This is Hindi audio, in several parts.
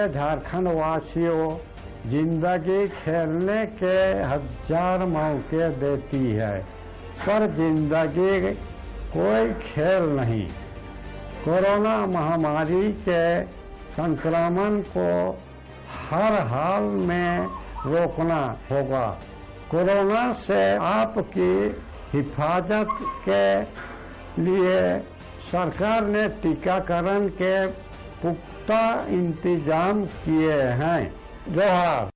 झारखंड वासियों जिंदगी खेलने के 1000 मौके देती है, पर जिंदगी कोई खेल नहीं। कोरोना महामारी के संक्रमण को हर हाल में रोकना होगा। कोरोना से आपकी हिफाजत के लिए सरकार ने टीकाकरण के पुख्ता इंतजाम किए हैं। जोहार।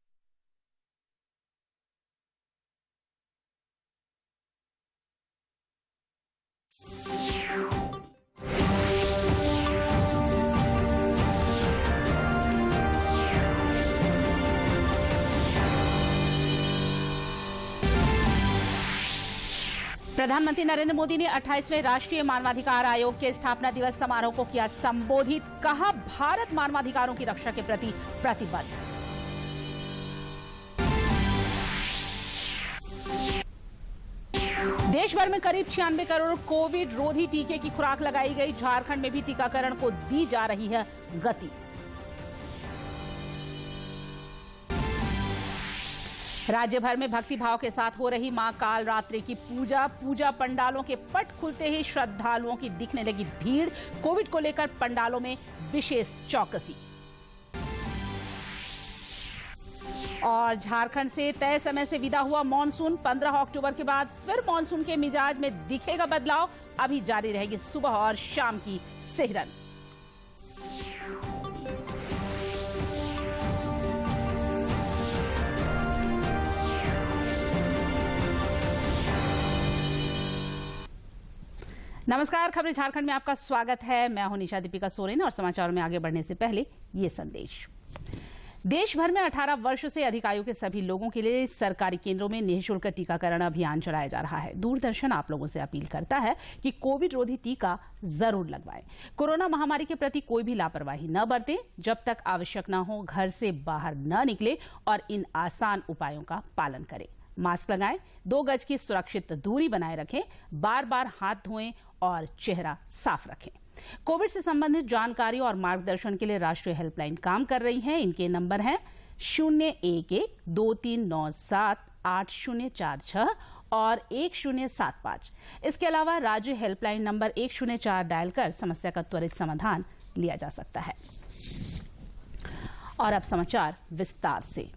प्रधानमंत्री नरेंद्र मोदी ने 28वें राष्ट्रीय मानवाधिकार आयोग के स्थापना दिवस समारोह को किया संबोधित। कहा, भारत मानवाधिकारों की रक्षा के प्रति प्रतिबद्ध। देश भर में करीब 96 करोड़ कोविड रोधी टीके की खुराक लगाई गई। झारखंड में भी टीकाकरण को दी जा रही है गति। राज्य भर में भक्ति भाव के साथ हो रही मां कालरात्रि की पूजा पंडालों के पट खुलते ही श्रद्धालुओं की दिखने लगी भीड़। कोविड को लेकर पंडालों में विशेष चौकसी। और झारखंड से तय समय से विदा हुआ मॉनसून। 15 अक्टूबर के बाद फिर मॉनसून के मिजाज में दिखेगा बदलाव। अभी जारी रहेगी सुबह और शाम की सिहरन। नमस्कार, खबरें झारखंड में आपका स्वागत है। मैं हूं निशा दीपिका सोरेन और समाचारों में आगे बढ़ने से पहले ये संदेश। देश भर में 18 वर्ष से अधिक आयु के सभी लोगों के लिए सरकारी केंद्रों में निःशुल्क टीकाकरण अभियान चलाया जा रहा है। दूरदर्शन आप लोगों से अपील करता है कि कोविड रोधी टीका जरूर लगवाएं। कोरोना महामारी के प्रति कोई भी लापरवाही न बरतें। जब तक आवश्यक न हो घर से बाहर न निकले और इन आसान उपायों का पालन करें। मास्क लगाएं, 2 गज की सुरक्षित दूरी बनाए रखें, बार बार हाथ धोएं और चेहरा साफ रखें। कोविड से संबंधित जानकारी और मार्गदर्शन के लिए राष्ट्रीय हेल्पलाइन काम कर रही है। इनके नंबर हैं 011-2397-8046 और 1075। इसके अलावा राज्य हेल्पलाइन नंबर 104 डायल कर समस्या का त्वरित समाधान लिया जा सकता है। और अब समाचार विस्तार से।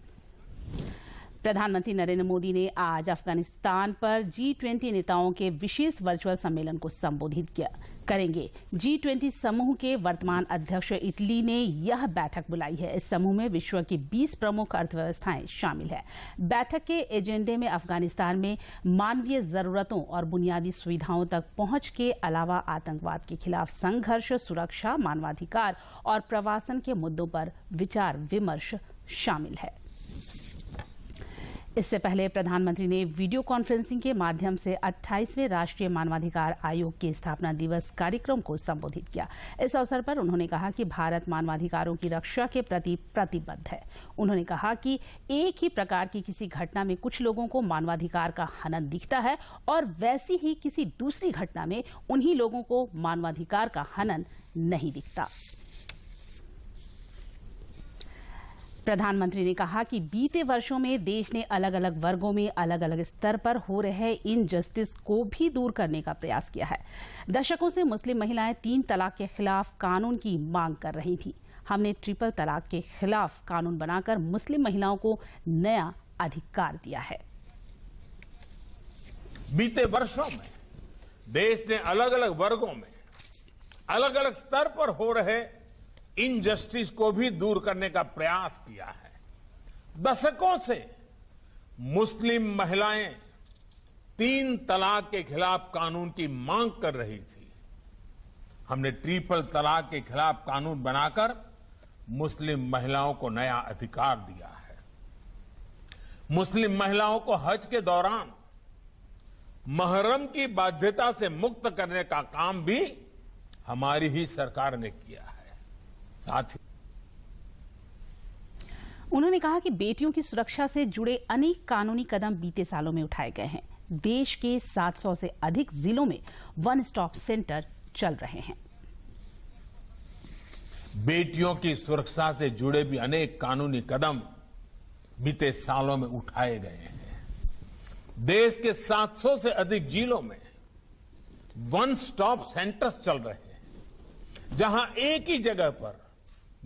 प्रधानमंत्री नरेंद्र मोदी ने आज अफगानिस्तान पर G20 नेताओं के विशेष वर्चुअल सम्मेलन को संबोधित करेंगे। G20 समूह के वर्तमान अध्यक्ष इटली ने यह बैठक बुलाई है। इस समूह में विश्व की 20 प्रमुख अर्थव्यवस्थाएं शामिल है। बैठक के एजेंडे में अफगानिस्तान में मानवीय जरूरतों और बुनियादी सुविधाओं तक पहुंच के अलावा आतंकवाद के खिलाफ संघर्ष, सुरक्षा, मानवाधिकार और प्रवासन के मुद्दों पर विचार विमर्श शामिल है। इससे पहले प्रधानमंत्री ने वीडियो कॉन्फ्रेंसिंग के माध्यम से 28वें राष्ट्रीय मानवाधिकार आयोग के स्थापना दिवस कार्यक्रम को संबोधित किया। इस अवसर पर उन्होंने कहा कि भारत मानवाधिकारों की रक्षा के प्रति प्रतिबद्ध है। उन्होंने कहा कि एक ही प्रकार की किसी घटना में कुछ लोगों को मानवाधिकार का हनन दिखता है और वैसी ही किसी दूसरी घटना में उन्हीं लोगों को मानवाधिकार का हनन नहीं दिखता। प्रधानमंत्री ने कहा कि बीते वर्षों में देश ने अलग अलग वर्गों में अलग अलग स्तर पर हो रहे इनजस्टिस को भी दूर करने का प्रयास किया है। दशकों से मुस्लिम महिलाएं 3 तलाक के खिलाफ कानून की मांग कर रही थी। हमने ट्रिपल तलाक के खिलाफ कानून बनाकर मुस्लिम महिलाओं को नया अधिकार दिया है। बीते वर्षों में देश ने अलग अलग वर्गों में अलग अलग स्तर पर हो रहे इनजस्टिस को भी दूर करने का प्रयास किया है। दशकों से मुस्लिम महिलाएं 3 तलाक के खिलाफ कानून की मांग कर रही थी। हमने ट्रिपल तलाक के खिलाफ कानून बनाकर मुस्लिम महिलाओं को नया अधिकार दिया है। मुस्लिम महिलाओं को हज के दौरान महरम की बाध्यता से मुक्त करने का काम भी हमारी ही सरकार ने किया है। साथ ही उन्होंने कहा कि बेटियों की सुरक्षा से जुड़े अनेक कानूनी कदम बीते सालों में उठाए गए हैं। देश के 700 से अधिक जिलों में वन स्टॉप सेंटर चल रहे हैं। बेटियों की सुरक्षा से जुड़े भी अनेक कानूनी कदम बीते सालों में उठाए गए हैं। देश के 700 से अधिक जिलों में वन स्टॉप सेंटर्स चल रहे हैं, जहां एक ही जगह पर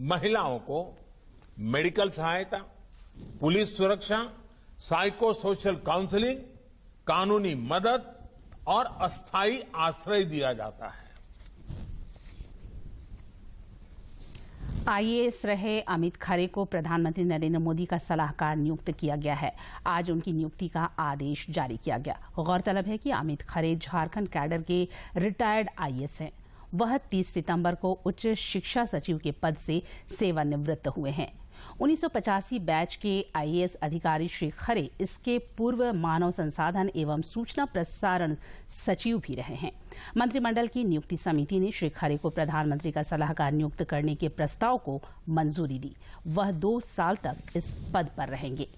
महिलाओं को मेडिकल सहायता, पुलिस सुरक्षा, साइको सोशल काउंसलिंग, कानूनी मदद और अस्थायी आश्रय दिया जाता है। आईएएस रहे अमित खरे को प्रधानमंत्री नरेंद्र मोदी का सलाहकार नियुक्त किया गया है। आज उनकी नियुक्ति का आदेश जारी किया गया। गौरतलब है कि अमित खरे झारखंड कैडर के रिटायर्ड आईएएस हैं। वह 30 सितंबर को उच्च शिक्षा सचिव के पद से सेवानिवृत्त हुए हैं। 1985 बैच के आईएएस अधिकारी श्री खरे इसके पूर्व मानव संसाधन एवं सूचना प्रसारण सचिव भी रहे हैं। मंत्रिमंडल की नियुक्ति समिति ने श्री खरे को प्रधानमंत्री का सलाहकार नियुक्त करने के प्रस्ताव को मंजूरी दी। वह 2 साल तक इस पद पर रहेंगे।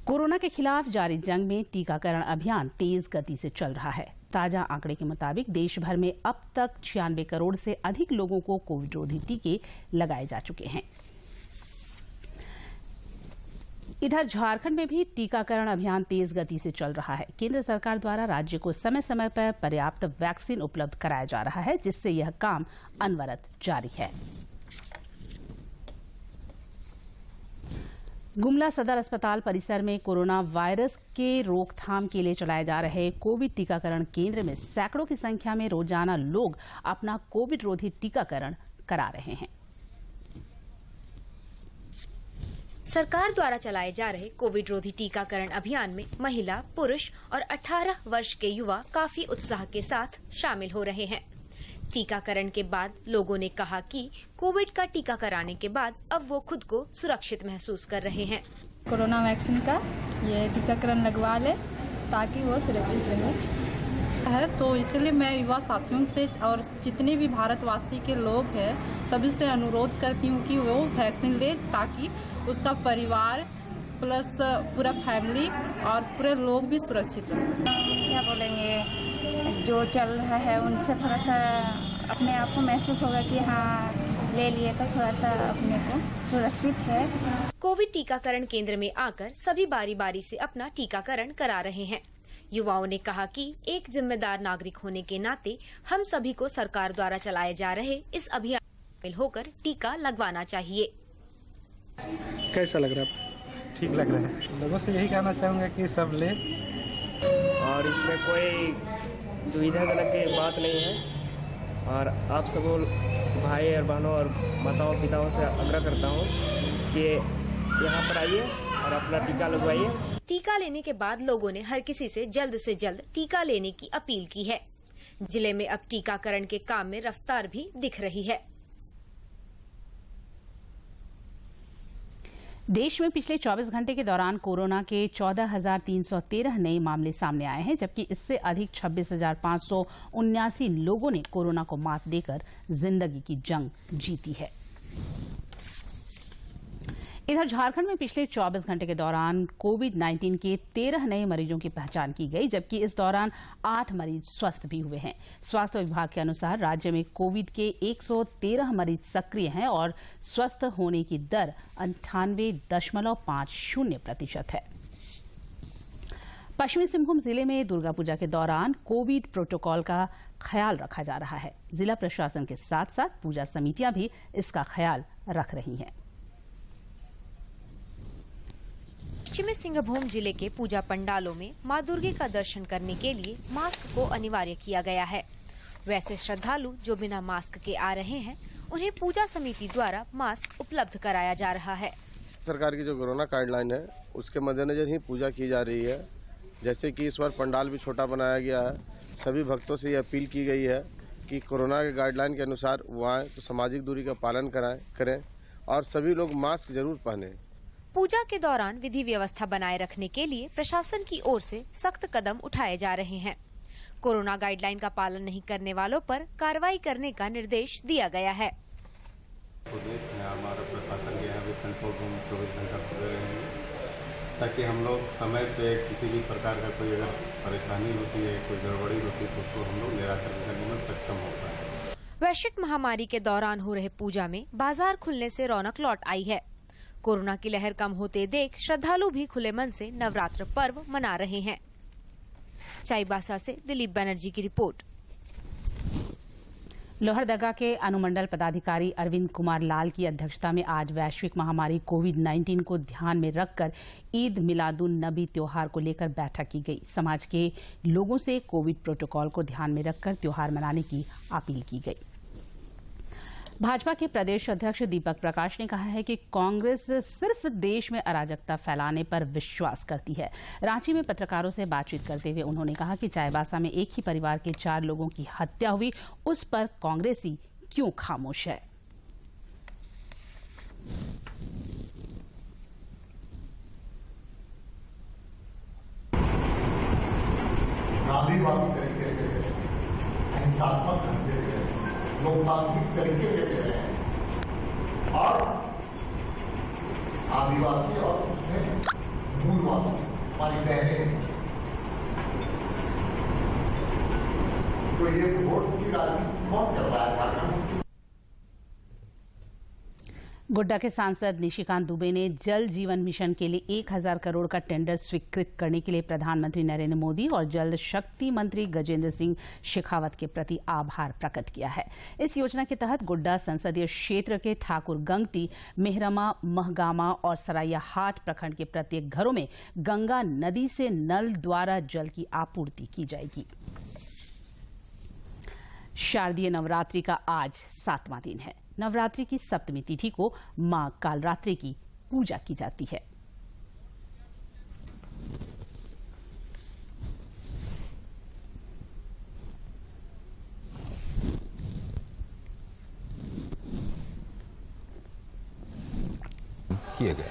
कोरोना के खिलाफ जारी जंग में टीकाकरण अभियान तेज गति से चल रहा है। ताजा आंकड़े के मुताबिक देश भर में अब तक 96 करोड़ से अधिक लोगों को कोविड रोधी टीके लगाए जा चुके हैं। इधर झारखंड में भी टीकाकरण अभियान तेज गति से चल रहा है। केंद्र सरकार द्वारा राज्य को समय समय पर पर्याप्त वैक्सीन उपलब्ध कराया जा रहा है, जिससे यह काम अनवरत जारी है। गुमला सदर अस्पताल परिसर में कोरोना वायरस के रोकथाम के लिए चलाए जा रहे कोविड टीकाकरण केंद्र में सैकड़ों की संख्या में रोजाना लोग अपना कोविड रोधी टीकाकरण करा रहे हैं। सरकार द्वारा चलाए जा रहे कोविड रोधी टीकाकरण अभियान में महिला, पुरुष और 18 वर्ष के युवा काफी उत्साह के साथ शामिल हो रहे हैं। टीकाकरण के बाद लोगों ने कहा कि कोविड का टीका कराने के बाद अब वो खुद को सुरक्षित महसूस कर रहे हैं। कोरोना वैक्सीन का ये टीकाकरण लगवा ले ताकि वो सुरक्षित रहे, तो इसलिए मैं युवा साथियों से और जितने भी भारतवासी के लोग हैं सभी से अनुरोध करती हूँ कि वो वैक्सीन ले, ताकि उसका परिवार प्लस पूरा फैमिली और पूरे लोग भी सुरक्षित रह सकें। क्या बोलेंगे, जो चल रहा है उनसे थोड़ा सा अपने आप को महसूस होगा कि हाँ ले लिए तो थोड़ा सा अपने को सुरक्षित है। कोविड टीकाकरण केंद्र में आकर सभी बारी बारी से अपना टीकाकरण करा रहे हैं। युवाओं ने कहा कि एक जिम्मेदार नागरिक होने के नाते हम सभी को सरकार द्वारा चलाए जा रहे इस अभियान में शामिल होकर टीका लगवाना चाहिए। कैसा लग रहा है? ठीक लग रहा है। लोगों से यही कहना चाहूँगा कि सब ले, और इसमें कोई दुविधाजनक की बात नहीं है। और आप सबको भाई और बहनों और माताओं पिताओं से आग्रह करता हूँ कि यहाँ पर आइए और अपना टीका लगवाइए। टीका लेने के बाद लोगों ने हर किसी से जल्द टीका लेने की अपील की है। जिले में अब टीकाकरण के काम में रफ्तार भी दिख रही है। देश में पिछले 24 घंटे के दौरान कोरोना के 14,313 नए मामले सामने आए हैं, जबकि इससे अधिक 26,579 लोगों ने कोरोना को मात देकर जिंदगी की जंग जीती है। इधर झारखंड में पिछले 24 घंटे के दौरान कोविड-19 के 13 नए मरीजों की पहचान की गई, जबकि इस दौरान 8 मरीज स्वस्थ भी हुए हैं। स्वास्थ्य विभाग के अनुसार राज्य में कोविड के 113 मरीज सक्रिय हैं और स्वस्थ होने की दर 98.50% है। पश्चिमी सिंहभूम जिले में दुर्गा पूजा के दौरान कोविड प्रोटोकॉल का ख्याल रखा जा रहा है। जिला प्रशासन के साथ साथ पूजा समितियां भी इसका ख्याल रख रही हैं। पश्चिमी सिंहभूम जिले के पूजा पंडालों में मां दुर्गे का दर्शन करने के लिए मास्क को अनिवार्य किया गया है। वैसे श्रद्धालु जो बिना मास्क के आ रहे हैं उन्हें पूजा समिति द्वारा मास्क उपलब्ध कराया जा रहा है। सरकार की जो कोरोना गाइडलाइन है उसके मद्देनजर ही पूजा की जा रही है। जैसे कि इस बार पंडाल भी छोटा बनाया गया है। सभी भक्तों से ये अपील की गई है कि कोरोना के गाइडलाइन के अनुसार वो आए तो सामाजिक दूरी का पालन करें और सभी लोग मास्क जरूर पहने। पूजा के दौरान विधि व्यवस्था बनाए रखने के लिए प्रशासन की ओर से सख्त कदम उठाए जा रहे हैं। कोरोना गाइडलाइन का पालन नहीं करने वालों पर कार्रवाई करने का निर्देश दिया गया है। हमारा प्रशासन के यहाँ भी कंट्रोल रूम 24 घंटा खुले रहेंगे, ताकि हम लोग समय पे किसी भी प्रकार का कोई अगर परेशानी होती है, कोई गड़बड़ी होती है तो उसको हम लोग निराकरण करने में सक्षम होता है। वैश्विक महामारी के दौरान हो रहे पूजा में बाजार खुलने से रौनक लौट आई है। कोरोना की लहर कम होते देख श्रद्धालु भी खुले मन से नवरात्र पर्व मना रहे हैं। चाईबासा से दिलीप बनर्जी की रिपोर्ट। लोहरदगा के अनुमंडल पदाधिकारी अरविंद कुमार लाल की अध्यक्षता में आज वैश्विक महामारी कोविड-19 को ध्यान में रखकर ईद मिलादुन नबी त्योहार को लेकर बैठक की गई। समाज के लोगों से कोविड प्रोटोकॉल को ध्यान में रखकर त्योहार मनाने की अपील की गई। भाजपा के प्रदेश अध्यक्ष दीपक प्रकाश ने कहा है कि कांग्रेस सिर्फ देश में अराजकता फैलाने पर विश्वास करती है। रांची में पत्रकारों से बातचीत करते हुए उन्होंने कहा कि चाईबासा में एक ही परिवार के 4 लोगों की हत्या हुई, उस पर कांग्रेसी क्यों खामोश है। गांधीवादी तरीके से हिंसात्मक ढंग से लोकतांत्रिक तरीके से दे रहे हैं और आदिवासी और उसमें मूलवासी हमारी बहनें, तो ये वोट की राजनीति कौन कर रहा है झारखंड में? गोड्डा के सांसद निशिकांत दुबे ने जल जीवन मिशन के लिए 1000 करोड़ का टेंडर स्वीकृत करने के लिए प्रधानमंत्री नरेंद्र मोदी और जल शक्ति मंत्री गजेंद्र सिंह शेखावत के प्रति आभार प्रकट किया है। इस योजना के तहत गोड्डा संसदीय क्षेत्र के ठाकुर गंगटी, मेहरमा, महगामा और सराया हाट प्रखंड के प्रत्येक घरों में गंगा नदी से नल द्वारा जल की आपूर्ति की जाएगी। शारदीय नवरात्रि का आज 7वां दिन है। नवरात्रि की सप्तमी तिथि को मां कालरात्रि की पूजा की जाती है। किए गए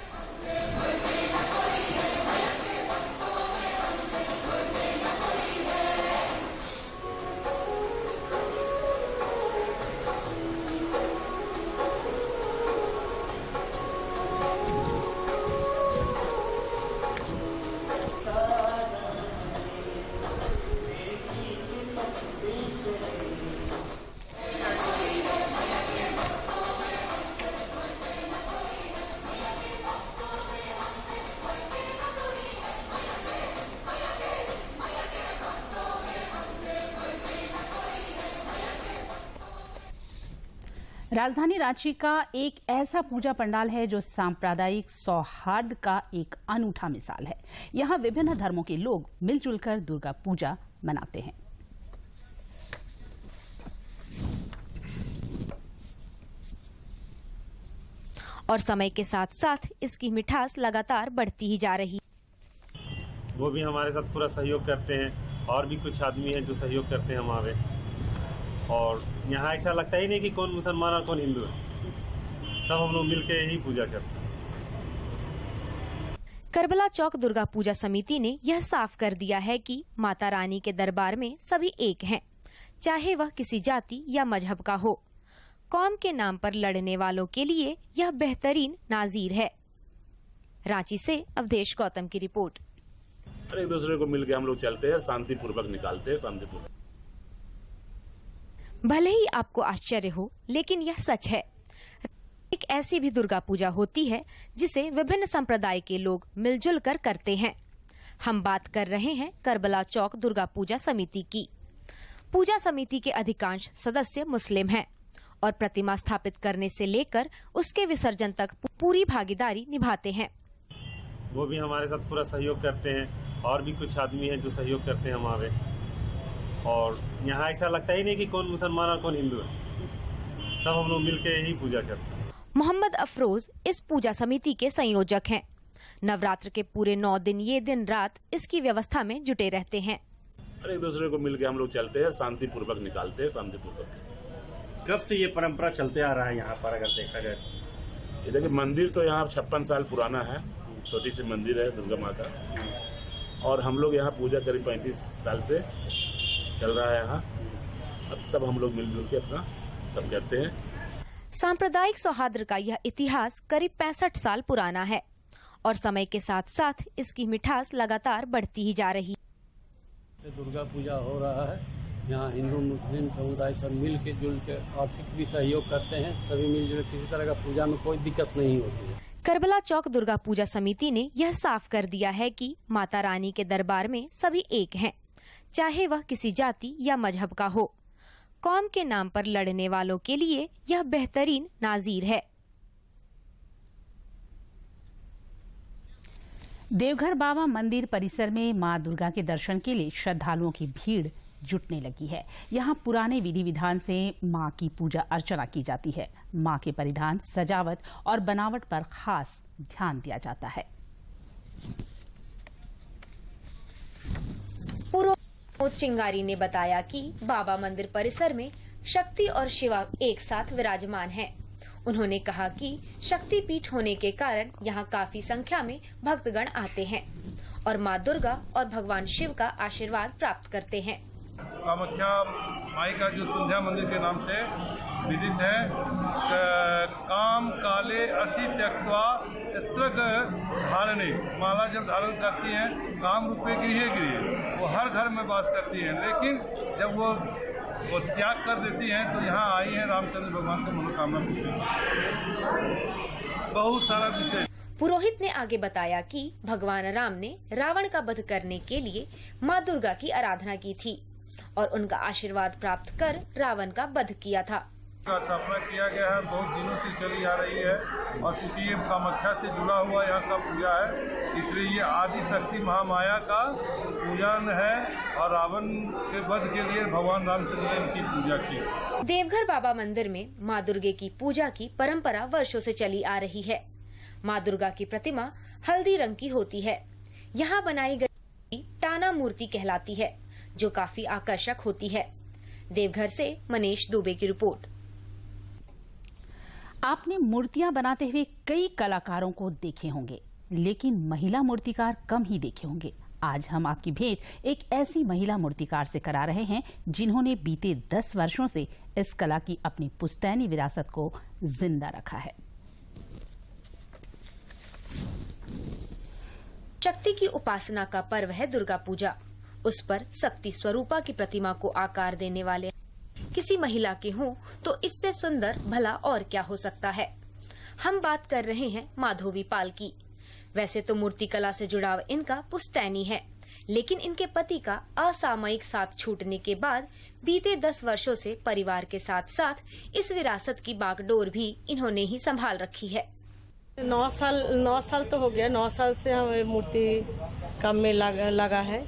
राजधानी रांची का एक ऐसा पूजा पंडाल है जो सांप्रदायिक सौहार्द का एक अनूठा मिसाल है। यहाँ विभिन्न धर्मों के लोग मिलजुल कर दुर्गा पूजा मनाते हैं। और समय के साथ साथ इसकी मिठास लगातार बढ़ती ही जा रही। वो भी हमारे साथ पूरा सहयोग करते हैं और भी कुछ आदमी हैं जो सहयोग करते हैं हमारे, और यहाँ ऐसा लगता ही नहीं कि कौन मुसलमान और कौन हिंदू है, सब हम लोग मिलके ही पूजा करते हैं। करबला चौक दुर्गा पूजा समिति ने यह साफ कर दिया है कि माता रानी के दरबार में सभी एक हैं, चाहे वह किसी जाति या मजहब का हो। कौम के नाम पर लड़ने वालों के लिए यह बेहतरीन नाजीर है। रांची से अवधेश गौतम की रिपोर्ट। एक दूसरे को मिलकर हम लोग चलते हैं, शांतिपूर्वक निकालते हैं, शांतिपूर्वक। भले ही आपको आश्चर्य हो, लेकिन यह सच है। एक ऐसी भी दुर्गा पूजा होती है जिसे विभिन्न संप्रदाय के लोग मिलजुल कर करते हैं। हम बात कर रहे हैं करबला चौक दुर्गा पूजा समिति की। पूजा समिति के अधिकांश सदस्य मुस्लिम हैं और प्रतिमा स्थापित करने से लेकर उसके विसर्जन तक पूरी भागीदारी निभाते हैं। वो भी हमारे साथ पूरा सहयोग करते हैं और भी कुछ आदमी हैं जो सहयोग करते हैं हमारे, और यहाँ ऐसा लगता ही नहीं कि कौन मुसलमान और कौन हिंदू है, सब हम लोग मिलके ही पूजा करते हैं। मोहम्मद अफरोज इस पूजा समिति के संयोजक हैं। नवरात्र के पूरे 9 दिन ये दिन रात इसकी व्यवस्था में जुटे रहते हैं। एक दूसरे को मिलकर हम लोग चलते हैं, शांतिपूर्वक निकालते हैं, शांतिपूर्वक। कब से ये परंपरा चलते आ रहा है यहाँ पर अगर देखा जाए? ये देखिए, मंदिर तो यहाँ 56 साल पुराना है, छोटी सी मंदिर है दुर्गा माता, और हम लोग यहाँ पूजा करीब 35 साल से चल रहा है यहाँ। अब सब हम लोग मिलजुल के अपना सब करते हैं। सांप्रदायिक सौहार्द का यह इतिहास करीब 65 साल पुराना है और समय के साथ साथ इसकी मिठास लगातार बढ़ती ही जा रही। दुर्गा पूजा हो रहा है यहाँ हिंदू मुस्लिम समुदाय सब मिल के जुल के आर्थिक भी सहयोग करते हैं। सभी मिलजुल किसी तरह का पूजा में कोई दिक्कत नहीं होती है। करबला चौक दुर्गा पूजा समिति ने यह साफ कर दिया है कि माता रानी के दरबार में सभी एक हैं, चाहे वह किसी जाति या मजहब का हो। कौम के नाम पर लड़ने वालों के लिए यह बेहतरीन नाजीर है। देवघर बाबा मंदिर परिसर में मां दुर्गा के दर्शन के लिए श्रद्धालुओं की भीड़ जुटने लगी है। यहां पुराने विधि विधान से मां की पूजा अर्चना की जाती है। मां के परिधान, सजावट और बनावट पर खास ध्यान दिया जाता है। पुरोहित चिंगारी ने बताया कि बाबा मंदिर परिसर में शक्ति और शिवा एक साथ विराजमान हैं। उन्होंने कहा कि शक्ति पीठ होने के कारण यहाँ काफी संख्या में भक्तगण आते हैं और माँ दुर्गा और भगवान शिव का आशीर्वाद प्राप्त करते हैं। कामाख्या माई का जो संध्या मंदिर के नाम से विदित है, काम काले असी त्यक्त्वा स्त्रग धारणे, माला जब धारण करती हैं काम रूपे गृह वो हर घर में वास करती हैं, लेकिन जब वो त्याग कर देती हैं तो यहाँ आई है रामचंद्र भगवान से मनोकामना पूछने। बहुत सारा विषय। पुरोहित ने आगे बताया कि भगवान राम ने रावण का वध करने के लिए माँ दुर्गा की आराधना की थी और उनका आशीर्वाद प्राप्त कर रावण का वध किया था। स्थापना किया गया है, बहुत दिनों से चली आ रही है और चूंकि ये कामाख्या से जुड़ा हुआ यहाँ का पूजा है, इसलिए ये आदि शक्ति महामाया का पूजन है और रावण के वध के लिए भगवान रामचंद्र ने इनकी पूजा की। देवघर बाबा मंदिर में माँ दुर्गे की पूजा की परंपरा वर्षों से चली आ रही है। माँ दुर्गा की प्रतिमा हल्दी रंग की होती है। यहाँ बनाई गई टाना मूर्ति कहलाती है, जो काफी आकर्षक होती है। देवघर से मनीष दुबे की रिपोर्ट। आपने मूर्तियां बनाते हुए कई कलाकारों को देखे होंगे, लेकिन महिला मूर्तिकार कम ही देखे होंगे। आज हम आपकी भेंट एक ऐसी महिला मूर्तिकार से करा रहे हैं जिन्होंने बीते 10 वर्षों से इस कला की अपनी पुश्तैनी विरासत को जिंदा रखा है। शक्ति की उपासना का पर्व है दुर्गा पूजा। उस पर शक्ति स्वरूपा की प्रतिमा को आकार देने वाले किसी महिला के हों तो इससे सुंदर भला और क्या हो सकता है। हम बात कर रहे हैं माधवी पाल की। वैसे तो मूर्ति कला से जुड़ाव इनका पुश्तैनी है, लेकिन इनके पति का असामयिक साथ छूटने के बाद बीते 10 वर्षों से परिवार के साथ साथ इस विरासत की बागडोर भी इन्होंने ही संभाल रखी है। 9 साल तो हो गया। 9 साल से हमें मूर्ति काम में लगा है।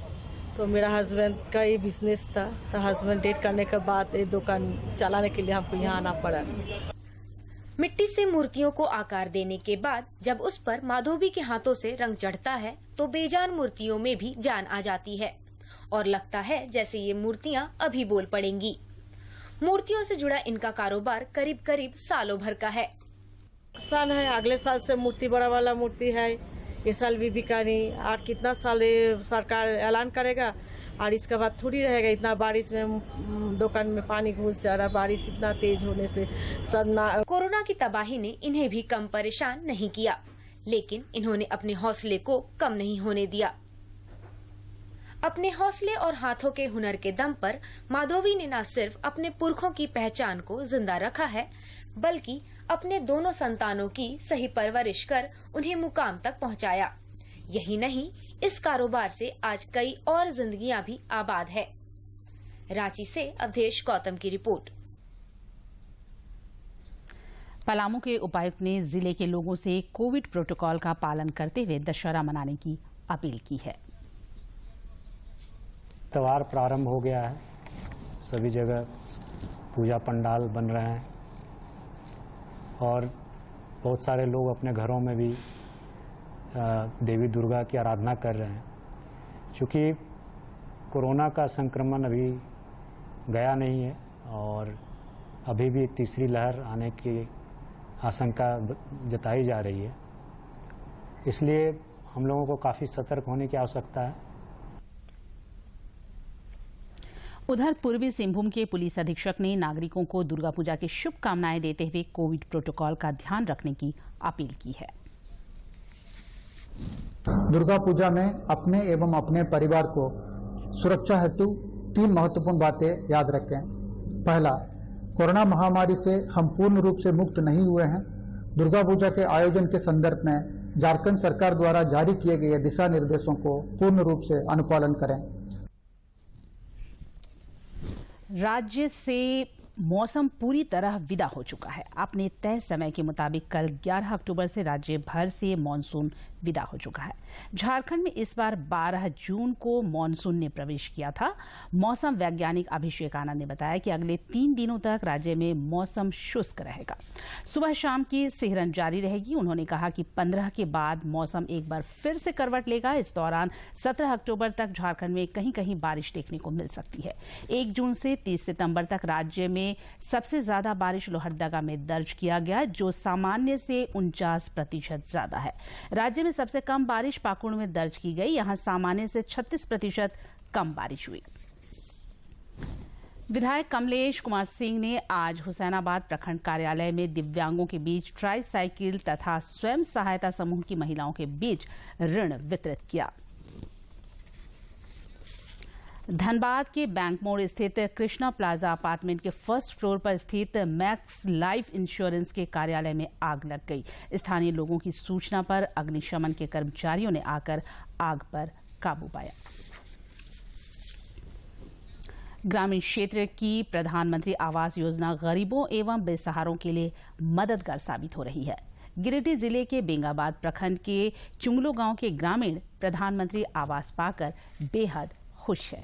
तो मेरा हस्बैंड का ये बिजनेस था, तो हस्बैंड डेट करने के बाद ये दुकान चलाने के लिए हमको यहाँ आना पड़ा। मिट्टी से मूर्तियों को आकार देने के बाद जब उस पर माधोबी के हाथों से रंग चढ़ता है तो बेजान मूर्तियों में भी जान आ जाती है और लगता है जैसे ये मूर्तियाँ अभी बोल पड़ेंगी। मूर्तियों से जुड़ा इनका कारोबार करीब करीब सालों भर का है। साल है, अगले साल से मूर्ति बड़ा वाला मूर्ति है, ये साल भी बिका नहीं। और कितना साल सरकार ऐलान करेगा और इसके बाद थोड़ी रहेगा। इतना बारिश में दुकान में पानी घुस जा रहा, बारिश इतना तेज होने से सब ना। कोरोना की तबाही ने इन्हें भी कम परेशान नहीं किया, लेकिन इन्होंने अपने हौसले को कम नहीं होने दिया। अपने हौसले और हाथों के हुनर के दम पर माधवी ने न सिर्फ अपने पुरखों की पहचान को जिंदा रखा है, बल्कि अपने दोनों संतानों की सही परवरिश कर उन्हें मुकाम तक पहुंचाया। यही नहीं, इस कारोबार से आज कई और जिंदगियां भी आबाद है। रांची से अवधेश गौतम की रिपोर्ट। पलामू के उपायुक्त ने जिले के लोगों से कोविड प्रोटोकॉल का पालन करते हुए दशहरा मनाने की अपील की है। त्योहार प्रारंभ हो गया है, सभी जगह पूजा पंडाल बन रहे हैं और बहुत सारे लोग अपने घरों में भी देवी दुर्गा की आराधना कर रहे हैं। क्योंकि कोरोना का संक्रमण अभी गया नहीं है और अभी भी तीसरी लहर आने की आशंका जताई जा रही है, इसलिए हम लोगों को काफ़ी सतर्क होने की आवश्यकता है। उधर पूर्वी सिंहभूम के पुलिस अधीक्षक ने नागरिकों को दुर्गा पूजा की शुभकामनाएं देते हुए कोविड प्रोटोकॉल का ध्यान रखने की अपील की है। दुर्गा पूजा में अपने एवं अपने परिवार को सुरक्षा हेतु 3 महत्वपूर्ण बातें याद रखें। पहला, कोरोना महामारी से हम पूर्ण रूप से मुक्त नहीं हुए हैं। दुर्गा पूजा के आयोजन के संदर्भ में झारखंड सरकार द्वारा जारी किए गए दिशा निर्देशों को पूर्ण रूप से अनुपालन करें। राज्य से मौसम पूरी तरह विदा हो चुका है। अपने तय समय के मुताबिक कल 11 अक्टूबर से राज्य भर से मानसून विदा हो चुका है। झारखंड में इस बार 12 जून को मानसून ने प्रवेश किया था। मौसम वैज्ञानिक अभिषेक आनंद ने बताया कि अगले 3 दिनों तक राज्य में मौसम शुष्क रहेगा। सुबह शाम की सिहरन जारी रहेगी। उन्होंने कहा कि 15 के बाद मौसम एक बार फिर से करवट लेगा। इस दौरान 17 अक्टूबर तक झारखंड में कहीं कहीं बारिश देखने को मिल सकती है। 1 जून से 30 सितंबर तक राज्य में सबसे ज्यादा बारिश लोहरदगा में दर्ज किया गया, जो सामान्य से 49% ज्यादा है। राज्य में सबसे कम बारिश पाकुड़ में दर्ज की गई। यहां सामान्य से 36% कम बारिश हुई। विधायक कमलेश कुमार सिंह ने आज हुसैनाबाद प्रखंड कार्यालय में दिव्यांगों के बीच ट्राई साइकिल तथा स्वयं सहायता समूह की महिलाओं के बीच ऋण वितरित किया। धनबाद के बैंक मोड़ स्थित कृष्णा प्लाजा अपार्टमेंट के फर्स्ट फ्लोर पर स्थित मैक्स लाइफ इंश्योरेंस के कार्यालय में आग लग गई। स्थानीय लोगों की सूचना पर अग्निशमन के कर्मचारियों ने आकर आग पर काबू पाया। ग्रामीण क्षेत्र की प्रधानमंत्री आवास योजना गरीबों एवं बेसहारों के लिए मददगार साबित हो रही है। गिरिडीह जिले के बेंगाबाद प्रखंड के चुंगलो गांव के ग्रामीण प्रधानमंत्री आवास पाकर बेहद खुश है।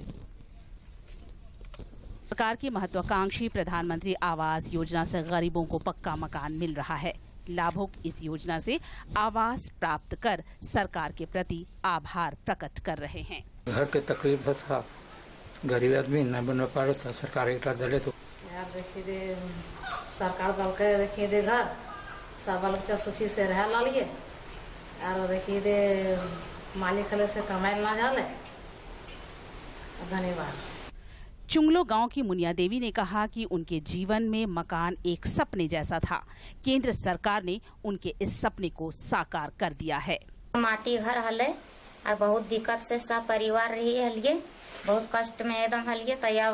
सरकार की महत्वाकांक्षी प्रधानमंत्री आवास योजना से गरीबों को पक्का मकान मिल रहा है। लाभुक इस योजना से आवास प्राप्त कर सरकार के प्रति आभार प्रकट कर रहे हैं। घर के तकलीफ था, गरीब आदमी न बन पा रहा था, सरकार एक दले तो यार देखिए दे सरकार दल के देखिए दे घर सब बाल बच्चा सुखी से रह ला लिए यार देखिए दे मालिक हले से कमाई ना जाले। धन्यवाद। चुंगलो गांव की मुनिया देवी ने कहा कि उनके जीवन में मकान एक सपने जैसा था। केंद्र सरकार ने उनके इस सपने को साकार कर दिया है। माटी घर हले और बहुत दिक्कत से सब परिवार रही हलिए, बहुत कष्ट में एकदम हलिए तैयार।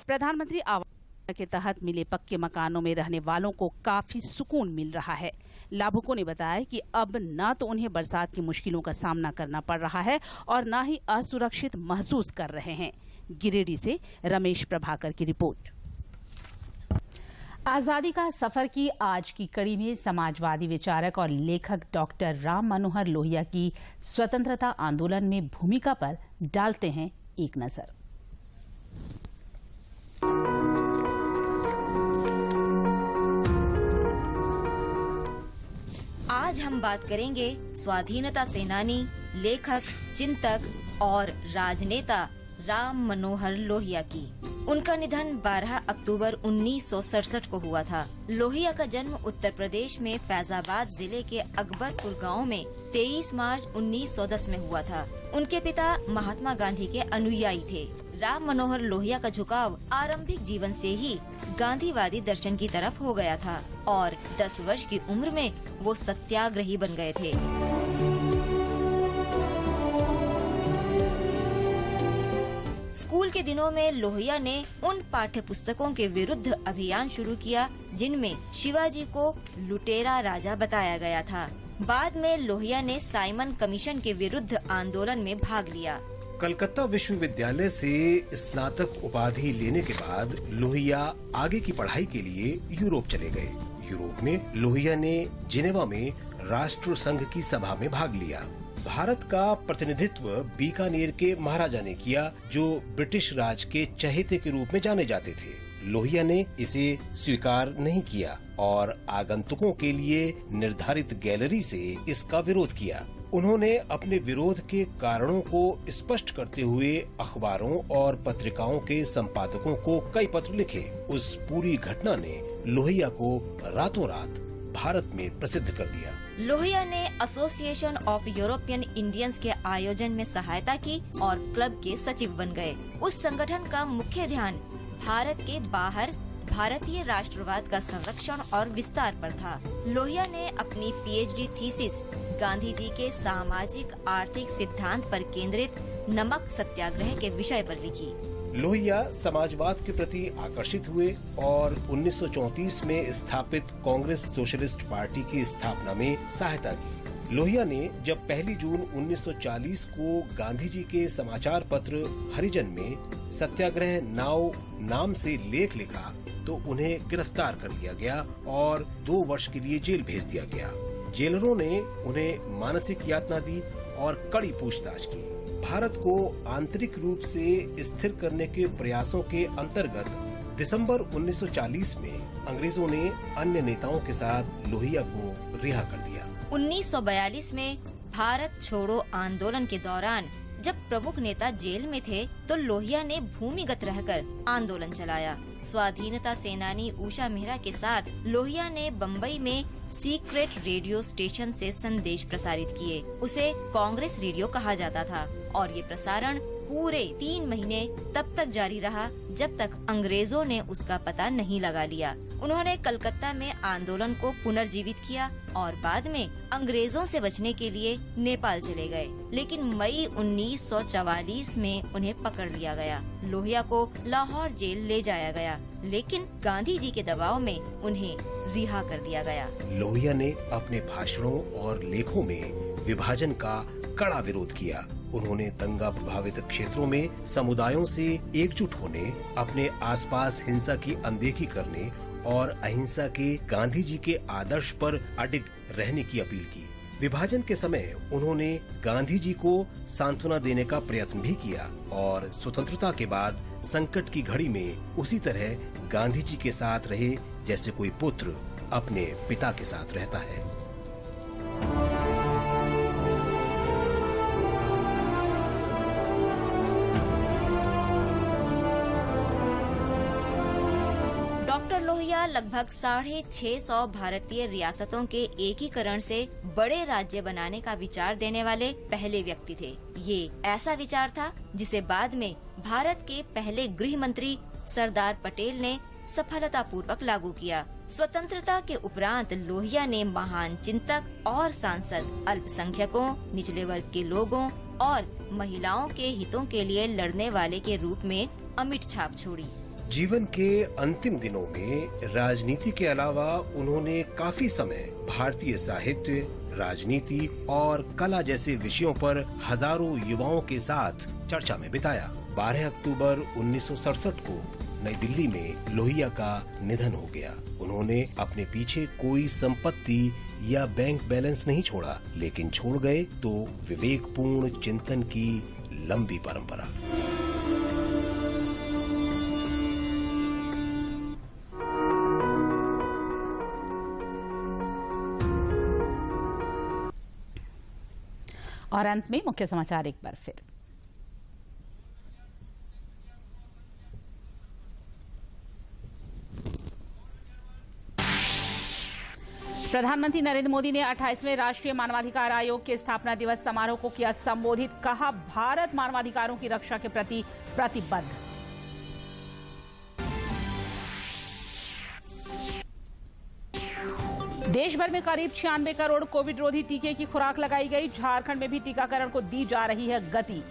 प्रधानमंत्री आवास के तहत मिले पक्के मकानों में रहने वालों को काफी सुकून मिल रहा है। लाभुकों ने बताया कि अब न तो उन्हें बरसात की मुश्किलों का सामना करना पड़ रहा है और न ही असुरक्षित महसूस कर रहे हैं। गिरिडीह से रमेश प्रभाकर की रिपोर्ट। आजादी का सफर की आज की कड़ी में समाजवादी विचारक और लेखक डॉक्टर राम मनोहर लोहिया की स्वतंत्रता आंदोलन में भूमिका पर डालते हैं एक नजर। आज हम बात करेंगे स्वाधीनता सेनानी, लेखक, चिंतक और राजनेता राम मनोहर लोहिया की। उनका निधन 12 अक्टूबर 1967 को हुआ था। लोहिया का जन्म उत्तर प्रदेश में फैजाबाद जिले के अकबरपुर गांव में 23 मार्च 1910 में हुआ था। उनके पिता महात्मा गांधी के अनुयायी थे। राम मनोहर लोहिया का झुकाव आरंभिक जीवन से ही गांधीवादी दर्शन की तरफ हो गया था और 10 वर्ष की उम्र में वो सत्याग्रही बन गए थे। स्कूल के दिनों में लोहिया ने उन पाठ्य पुस्तकों के विरुद्ध अभियान शुरू किया जिनमें शिवाजी को लुटेरा राजा बताया गया था। बाद में लोहिया ने साइमन कमीशन के विरुद्ध आंदोलन में भाग लिया। कलकत्ता विश्वविद्यालय से स्नातक उपाधि लेने के बाद लोहिया आगे की पढ़ाई के लिए यूरोप चले गए। यूरोप में लोहिया ने जिनेवा में राष्ट्र संघ की सभा में भाग लिया। भारत का प्रतिनिधित्व बीकानेर के महाराजा ने किया, जो ब्रिटिश राज के चहेते के रूप में जाने जाते थे। लोहिया ने इसे स्वीकार नहीं किया और आगंतुकों के लिए निर्धारित गैलरी से इसका विरोध किया। उन्होंने अपने विरोध के कारणों को स्पष्ट करते हुए अखबारों और पत्रिकाओं के संपादकों को कई पत्र लिखे। उस पूरी घटना ने लोहिया को रातों रात भारत में प्रसिद्ध कर दिया। लोहिया ने एसोसिएशन ऑफ यूरोपियन इंडियंस के आयोजन में सहायता की और क्लब के सचिव बन गए। उस संगठन का मुख्य ध्यान भारत के बाहर भारतीय राष्ट्रवाद का संरक्षण और विस्तार पर था। लोहिया ने अपनी पीएचडी थीसिस गांधी जी के सामाजिक आर्थिक सिद्धांत पर केंद्रित नमक सत्याग्रह के विषय पर लिखी। लोहिया समाजवाद के प्रति आकर्षित हुए और 1934 में स्थापित कांग्रेस सोशलिस्ट पार्टी की स्थापना में सहायता की। लोहिया ने जब 1 जून 1940 को गांधी जी के समाचार पत्र हरिजन में सत्याग्रह नाव नाम से लेख लिखा तो उन्हें गिरफ्तार कर लिया गया और 2 वर्ष के लिए जेल भेज दिया गया। जेलरों ने उन्हें मानसिक यातना दी और कड़ी पूछताछ की। भारत को आंतरिक रूप से स्थिर करने के प्रयासों के अंतर्गत दिसंबर 1940 में अंग्रेजों ने अन्य नेताओं के साथ लोहिया को रिहा कर दिया। 1942 में भारत छोड़ो आंदोलन के दौरान जब प्रमुख नेता जेल में थे तो लोहिया ने भूमिगत रहकर आंदोलन चलाया। स्वाधीनता सेनानी उषा मेहरा के साथ लोहिया ने बम्बई में सीक्रेट रेडियो स्टेशन से संदेश प्रसारित किए। उसे कांग्रेस रेडियो कहा जाता था और ये प्रसारण पूरे 3 महीने तब तक जारी रहा जब तक अंग्रेजों ने उसका पता नहीं लगा लिया। उन्होंने कलकत्ता में आंदोलन को पुनर्जीवित किया और बाद में अंग्रेजों से बचने के लिए नेपाल चले गए, लेकिन मई 1944 में उन्हें पकड़ लिया गया। लोहिया को लाहौर जेल ले जाया गया, लेकिन गांधी जी के दबाव में उन्हें रिहा कर दिया गया। लोहिया ने अपने भाषणों और लेखों में विभाजन का कड़ा विरोध किया। उन्होंने दंगा प्रभावित क्षेत्रों में समुदायों से एकजुट होने, अपने आसपास हिंसा की अनदेखी करने और अहिंसा के गांधी जी के आदर्श पर अडिग रहने की अपील की। विभाजन के समय उन्होंने गांधी जी को सांत्वना देने का प्रयत्न भी किया और स्वतंत्रता के बाद संकट की घड़ी में उसी तरह गांधी जी के साथ रहे जैसे कोई पुत्र अपने पिता के साथ रहता है। डॉक्टर लोहिया लगभग 650 भारतीय रियासतों के एकीकरण से बड़े राज्य बनाने का विचार देने वाले पहले व्यक्ति थे। ये ऐसा विचार था जिसे बाद में भारत के पहले गृह मंत्री सरदार पटेल ने सफलतापूर्वक लागू किया। स्वतंत्रता के उपरांत लोहिया ने महान चिंतक और सांसद, अल्पसंख्यकों, निचले वर्ग के लोगों और महिलाओं के हितों के लिए लड़ने वाले के रूप में अमिट छाप छोड़ी। जीवन के अंतिम दिनों में राजनीति के अलावा उन्होंने काफी समय भारतीय साहित्य, राजनीति और कला जैसे विषयों पर हजारों युवाओं के साथ चर्चा में बिताया। 12 अक्टूबर 1967 को नई दिल्ली में लोहिया का निधन हो गया। उन्होंने अपने पीछे कोई संपत्ति या बैंक बैलेंस नहीं छोड़ा, लेकिन छोड़ गए तो विवेकपूर्ण चिंतन की लंबी परंपरा। और अंत में मुख्य समाचार एक बार फिर। प्रधानमंत्री नरेंद्र मोदी ने 28वें राष्ट्रीय मानवाधिकार आयोग के स्थापना दिवस समारोह को किया संबोधित। कहा, भारत मानवाधिकारों की रक्षा के प्रति प्रतिबद्ध। देश भर में करीब 96 करोड़ कोविड रोधी टीके की खुराक लगाई गई। झारखंड में भी टीकाकरण को दी जा रही है गति।